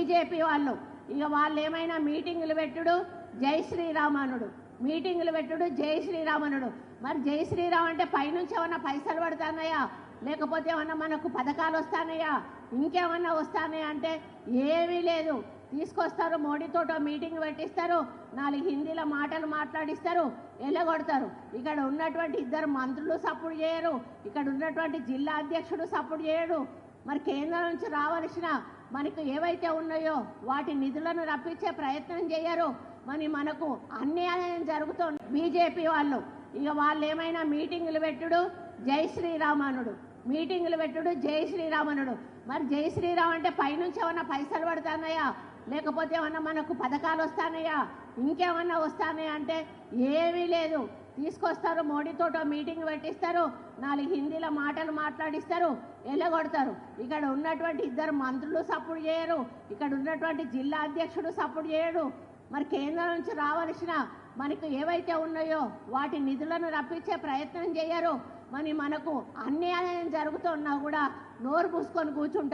BJP వాళ్ళు ఇక వాళ్ళు ఏమైనా మీటింగులు పెట్టుడు జై శ్రీరామనుడు, మీటింగులు పెట్టుడు జై శ్రీరామనుడు. మరి జై శ్రీరామ్ అంటే పైనుంచి ఏమన్నా పైసలు పడుతున్నాయా, లేకపోతే ఏమన్నా మనకు పథకాలు వస్తానయా, ఇంకేమన్నా వస్తానయా అంటే ఏమీ లేదు. తీసుకొస్తారు, మోడీతోటో మీటింగ్ పెట్టిస్తారు, 4 హిందీలో మాటలు మాట్లాడిస్తారు, ఎల్లగొడతారు. ఇక్కడ ఉన్నటువంటి 2 మంత్రులు సపోర్ట్ చేయరు, ఇక్కడ ఉన్నటువంటి జిల్లా అధ్యక్షుడు సపోర్ట్ చేయడు. మరి కేంద్రం నుంచి రావాల్సిన మనకు ఏవైతే ఉన్నాయో వాటి నిధులను రప్పించే ప్రయత్నం చేయరు. మరి మనకు అన్యాయం జరుగుతుంది. బీజేపీ వాళ్ళు ఇక వాళ్ళు ఏమైనా మీటింగులు పెట్టుడు జై శ్రీరామనుడు, మీటింగులు పెట్టుడు జై శ్రీరామనుడు. మరి జై శ్రీరామ్ అంటే పైనుంచి ఏమన్నా పైసలు పడుతున్నాయా, లేకపోతే ఏమన్నా మనకు పథకాలు వస్తానయా, ఇంకేమన్నా వస్తానయా అంటే ఏమీ లేదు. తీసుకొస్తారు, మోడీతోటో మీటింగ్ పెట్టిస్తారు, 4 హిందీలో మాటలు మాట్లాడిస్తారు, ఎల్లగొడతారు. ఇక్కడ ఉన్నటువంటి 2 మంత్రులు సపోర్ట్ చేయరు, ఇక్కడ ఉన్నటువంటి జిల్లా అధ్యక్షుడు సపోర్ట్ చేయడు. మరి కేంద్రం నుంచి రావాల్సిన మనకు ఏవైతే ఉన్నాయో వాటి నిధులను రప్పించే ప్రయత్నం చేయరు. మరి మనకు అన్యాయం జరుగుతున్నా కూడా నోరు పూసుకొని కూర్చుంటారు.